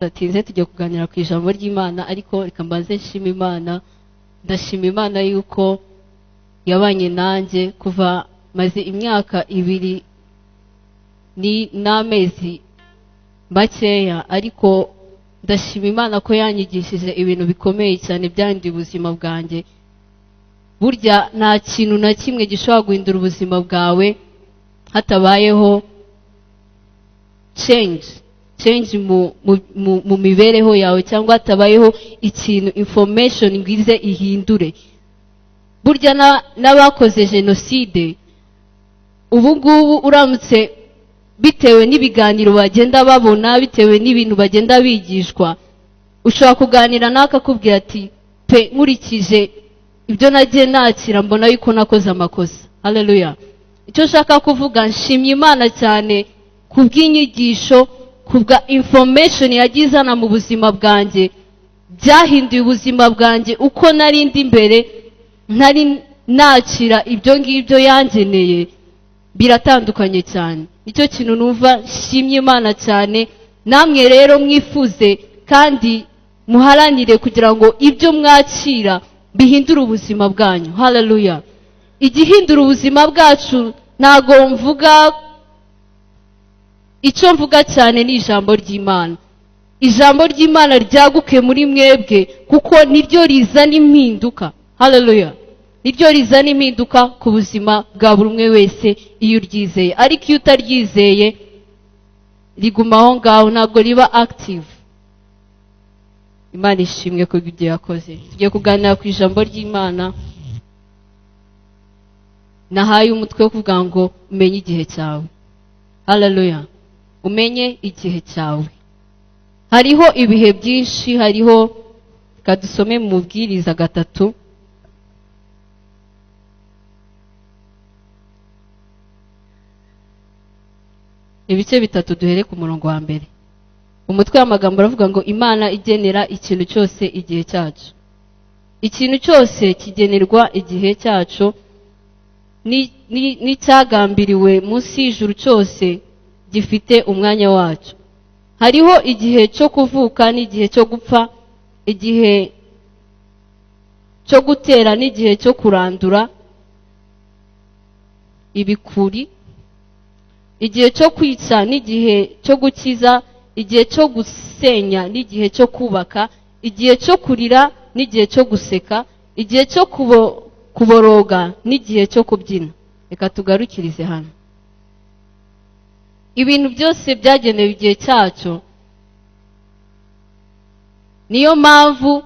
Tuzatinze tujya kuganira ku ijambo ry'Imana, ariko reka mbanze nshima Imana. Ndashima Imana yuko yabanye nanjye kuva maze imyaka 2 n'amezi makeya, ariko ndashima Imana ko yanyigishije ibintu bikomeye cyane byahinduye ubuzima bwanjye. Burya nta kintu na kimwe gishobora guhindura ubuzima bwawe hatabayeho change mu mibereho yawe, cyangwa hatabayeho ikintu information ngwize ihindure. Burya n'abakoze jenoside ubu ngubu uramutse bitewe n'ibiganiro bagenda babona, bitewe n'ibintu bagenda bigishwa, ushobora kuganira nakakubwira ati pe nkurikije ibyo nagiye nakira mbona yuko nakoze amakosa. Haleluya. Icyo shaka kuvuga, nshimye Imana cyane kubw'inyigisho, kubwa information yagizana mu buzima bwanjye, byahinduye ubuzima bwanjye. Uko nari ndi imbere ntari nakira ibyo ngibyo yangeneye biratandukanye cyane. Nicyo kintu numva nshimye Imana cyane. Namwe rero mwifuze kandi muharanire kugira ngo ibyo mwakira bihindura ubuzima bwanyu. Haleluya. Igihindura ubuzima bwacu ntago mvuga, icyo mvuga cyane ni ijambo ry'Imana. Ijambo ry'Imana ryaguke muri mwebwe, kuko niryo rizana impinduka. Haleluya. Niryo rizana impinduka ku buzima bwa buri umwe wese iyo uryizeye. Ariko iyo utaryizeye riguma aho ngaho, ntabwo riba active. Imana ishimwe ko ibyo yakoze. Tugiye kuganira ku ijambo ry'Imana. Nahaye umutwe wo kuvuga ngo umenye igihe cyawe. Haleluya. Umenye igihe cyawe. Hariho ibihe byinshi, hariho, kadusome mu Mubwiriza 3. Ibice 3 duhere ku murongo wa mbere. Umutwe w'amagambo aravuga ngo Imana igenera ikintu cyose igihe cyacu. Ikintu cyose kigenerwa igihe cyacu, n'icyagambiriwe munsi y'ijuru cyose gifite umwanya wacu. Hariho igihe cyo kuvuka n'igihe cyo gupfa, igihe cyo gutera n'igihe cyo kurandura ibikuri, igihe cyo kwica n'igihe cyo gukiza, igihe cyo gusenya n'igihe cyo kubaka, igihe cyo kurira n'igihe cyo guseka, igihe cyo kuboroga n'igihe cyo kubyina. Reka tugarukirize hano. Ibintu byose byagenewe igihe cyacu. Niyo mpamvu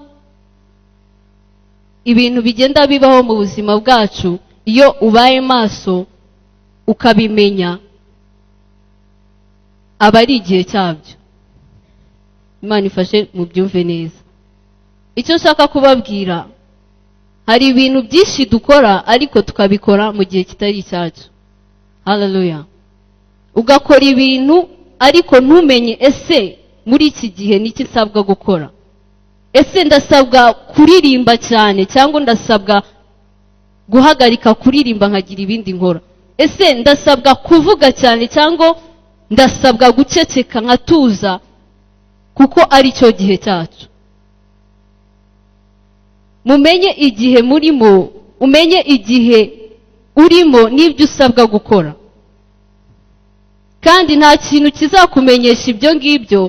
ibintu bigenda bibaho mu buzima bwacu, iyo ubaye maso ukabimenya, aba ari igihe cyabyo. Imana ifashe mu byumve neza. Icyo nshaka kubabwira, hari ibintu byinshi dukora ariko tukabikora mu gihe kitari icyacu. Haleluya. Ugakora ibintu ariko ntumenye ese muri iki gihe niki nsabwa gukora. Ese ndasabwa kuririmba cyane cyangwa ndasabwa guhagarika kuririmba nkagira ibindi nkora. Ese ndasabwa kuvuga cyane cyangwa ndasabwa guceceka nkatuza kuko ari cyo gihe cyacu. Mumenye igihe murimo, umenye igihe urimo n'ibyo usabwa gukora. Kandi nta kintu kizakumenyesha ibyo ngibyo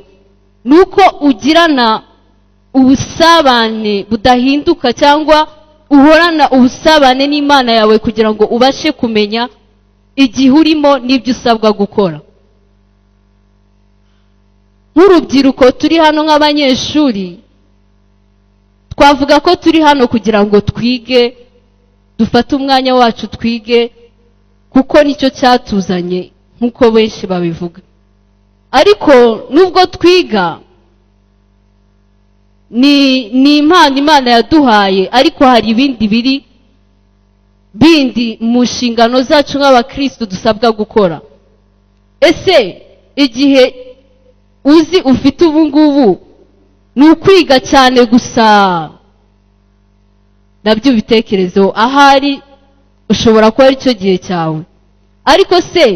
nuko ugirana ubusabane budahinduka, cyangwa uhorana ubusabane n'Imana yawe kugira ngo ubashe kumenya igihe urimo n'ibyo usabwa gukora. Nk'urubyiruko turi hano nk'abanyeshuri, twavuga ko turi hano kugira ngo twige, dufate umwanya wacu twige, kuko nicyo cyatuzanye nk'uko benshi babivuga. Ariko nubwo twiga, ni impano Imana yaduhaye, ariko hari ibindi bindi mu nshingano zacu nk'abakristo dusabwa gukora. Ese igihe uzi ufite ubu ngubu ni ukwiga cyane gusa? Nabyo bitekerezo, ahari ushobora kuba ari cyo gihe cyawe. Ariko se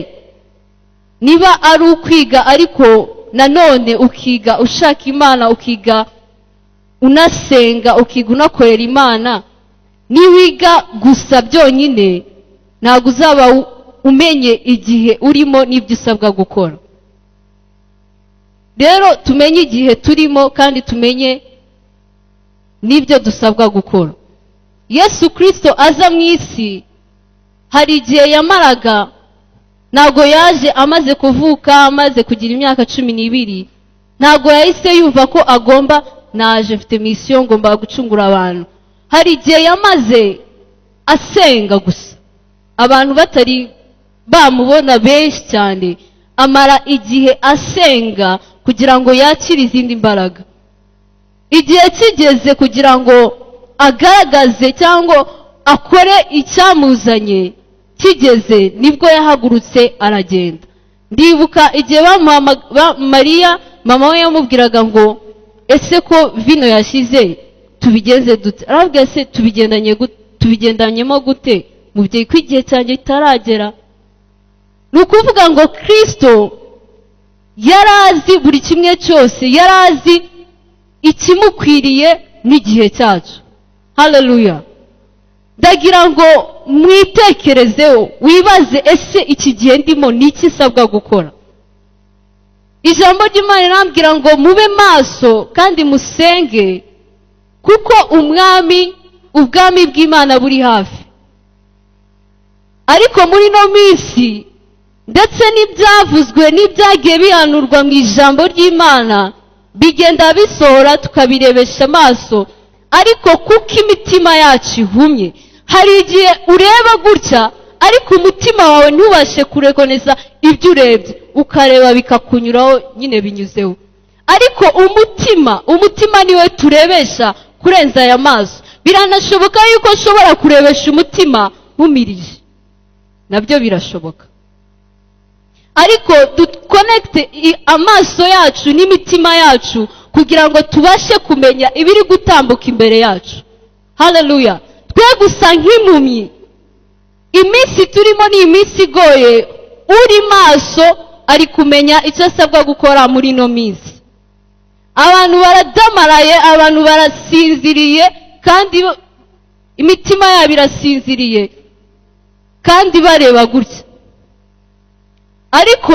niba ari ukwiga ariko nanone ukiga ushaka Imana, ukiga unasenga, ukiga unakorera Imana, niwiga gusa byonyine ntabwo uzaba umenye igihe urimo n'ibyo usabwa gukora. Rero tumenye igihe turimo kandi tumenye n'ibyo dusabwa gukora. Yesu Kristo aza mu isi hari igihe yamaraga, ntabwo yaje amaze kuvuka, amaze kugira imyaka 12, ntabwo yahise yumva ko agomba naje mfite mission ngomba gucungura abantu. Hari igihe yamaze asenga gusa, abantu batari bamubona benshi cyane, amara igihe asenga kugira ngo yakire izindi mbaraga. Igihe kigeze kugira ngo agaragaze cyangwa akore icyamuzanye kigeze, nibwo yahagurutse aragenda. Ndibuka igihe Mariya mama we yamubwiraga ngo ese ko vino yashize tubigenze dute, arabwira se tubigendanyemo gute mubyeyi ko igihe cyanjye kitaragera. Ni ukuvuga ngo Kristo yarazi buri kimwe cyose, yarazi ikimukwiriye n'igihe cyacu. Haleluya. Ndagira ngo mwitekerezeho, wibaze ese iki gihe ndimo niki nsabwa gukora. Ijambo ry'Imana rirambwira ngo mube maso kandi musenge, kuko ubwami bw'Imana buri hafi. Ariko muri no minsi ndetse n'ibyavuzwe n'ibyagiye bihanurwa mu ijambo ry'Imana bigenda bisohora tukabirebesha amaso, ariko kuko imitima yacu ihumye, hari igihe ureba gutya ariko umutima wawe ntubashe kurekoneza ibyo urebye, ukareba bikakunyuraho nyine binyuzeho. Ariko umutima niwe turebesha kurenza aya maso. Biranashoboka yuko ushobora kurebesha umutima umirije, nabyo birashoboka. Ariko duconnecte amaso yacu n'imitima yacu kugira ngo tubashe kumenya ibiri gutambuka imbere yacu. Haleluya. Twe gusa nk'impumyi. Iminsi turimo ni iminsi igoye, uri maso ari kumenya icyo asabwa gukora muri no minsi. Abantu baradamaraye, abantu barasinziriye, kandi imitima yabo irasinziriye kandi bareba gutya. Ariko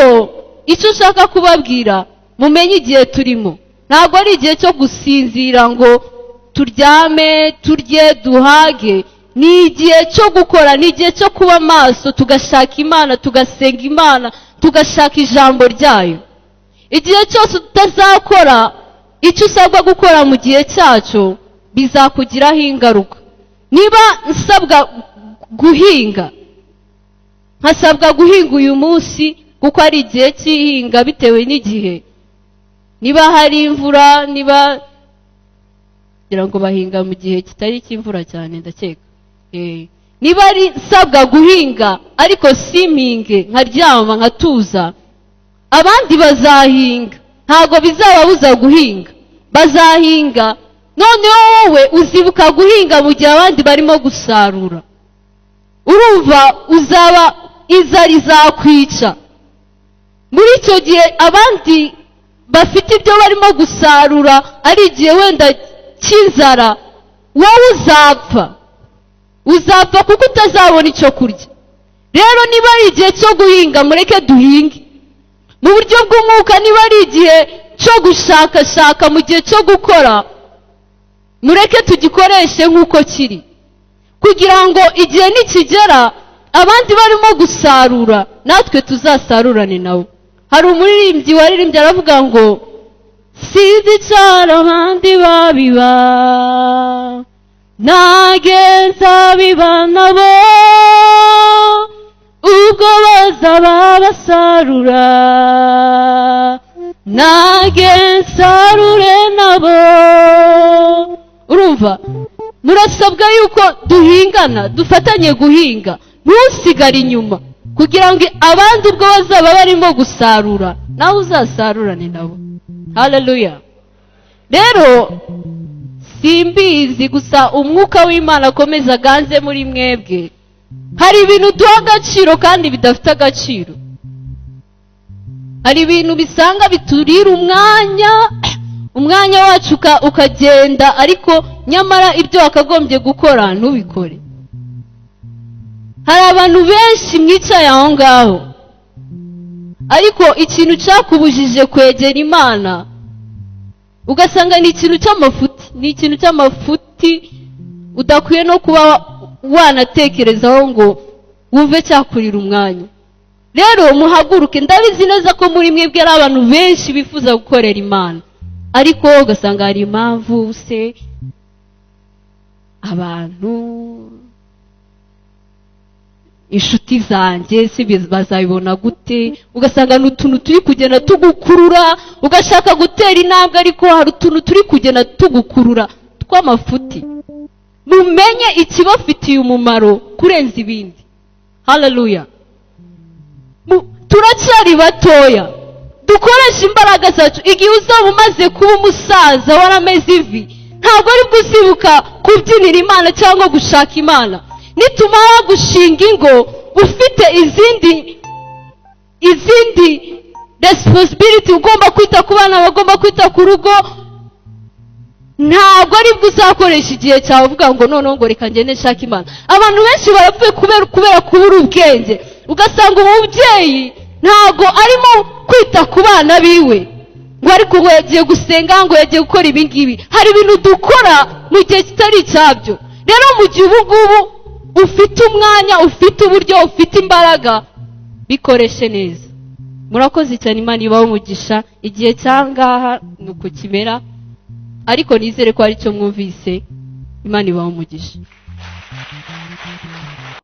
icyo ushaka kubabwira, mumenye igihe turimo. Ntabwo ari igihe cyo gusinzira ngo turyame, turye, duhage. Ni igihe cyo gukora, ni igihe cyo kuba maso, tugashaka Imana, tugasenga Imana, tugashaka ijambo ryayo. Igihe cyose tutazakora icyo usabwa gukora mu gihe cyacu, bizakugiraho ingaruka. Niba nsabwa guhinga, nkasabwa guhinga uyu munsi kuko ari igihe cy'ihinga bitewe n'igihe. Niba hari imvura, kugira ngo bahinga mu gihe kitari cy'imvura cyane ndakeka. Niba ari nsabwa guhinga ariko simpinge, nkaryama nkatuza, abandi bazahinga, ntabwo bizababuza guhinga, bazahinga. Noneho wowe uzibuka guhinga mu gihe abandi barimo gusarura. Urumva uzaba inzara izakwica. Muri icyo gihe abandi bafite ibyo barimo gusarura, ari igihe wenda cy'inzara, wowe uzapfa kuko utazabona icyo kurya. Rero niba ari igihe cyo guhinga, mureke duhinge. Mu buryo bw'umwuka, niba ari igihe cyo gushakashaka, mu gihe cyo gukora, mureke tugikoreshe nk'uko kiri, kugira ngo igihe nikigera abandi barimo gusarura natwe tuzasarurane nabo. Hari umuririmbyi waririmbye aravuga ngo sinzi cyane abandi babiba, nagenza biba nabo, ubwo bazaba basarura nagensarure nabo. Urumva, murasabwa yuko duhingana, dufatanye guhinga, ntusigare inyuma, kugira ngo abandi ubwo bazaba barimo gusarura nawe uzasarurane nabo. Haleluya. Rero simbizi, gusa umwuka w'Imana akomeza aganze muri mwebwe. Hari ibintu duha agaciro kandi bidafite agaciro. hari ibintu bisanga biturira umwanya wacu ukagenda, ariko nyamara ibyo wakagombye gukora ntubikore. hari abantu benshi mwicaye aho ngaho, ariko ikintu cyakubujije kwegera Imana ugasanga ni ikintu cy'amafuti udakwiye no kuba wanatekerezaho ngo wumve cyakurira umwanya. rero muhaguruke, ndabizi neza ko muri mwebwe ari abantu benshi bifuza gukorera Imana, ariko ugasanga hari impamvu se abantu, inshuti zanjye se bazabibona gute, ugasanga ni utuntu turi kugenda tugukurura, ugashaka gutera intambwe ariko hari utuntu turi kugenda tugukurura tw'amafuti. mumenye ikibafitiye umumaro kurenza ibindi. Haleluya. turacyari batoya, dukoresha imbaraga zacu. igihe uzaba umaze kuba umusaza warameze ivi, ntabwo ari bwo uzibuka kubyinira Imana cyangwa gushaka Imana. nitumara gushinga ingo ufite izindi responsibility, ugomba kwita ku bana, bagomba kwita ku rugo, ntabwo ari bwo uzakoresha igihe cyawe uvuga ngo noneho ngo reka ngende nshaka Imana. abantu benshi barapfuye kubera kubura ubwenge, ugasanga umubyeyi ntabwo arimo kwita ku bana biwe, ngo ariko ngo yagiye gusenga, ngo yagiye gukora ibi ngibi. hari ibintu dukora mu gihe kitari icyabyo. rero mu gihe ubu ngubu ufite umwanya, ufite uburyo, ufite imbaraga, bikoreshe neza. murakoze cyane, Imana ibahe umugisha. igihe cyangaha ni uko kimera, ariko nizere ko ari cyo mwumvise. Imana ibahe umugisha.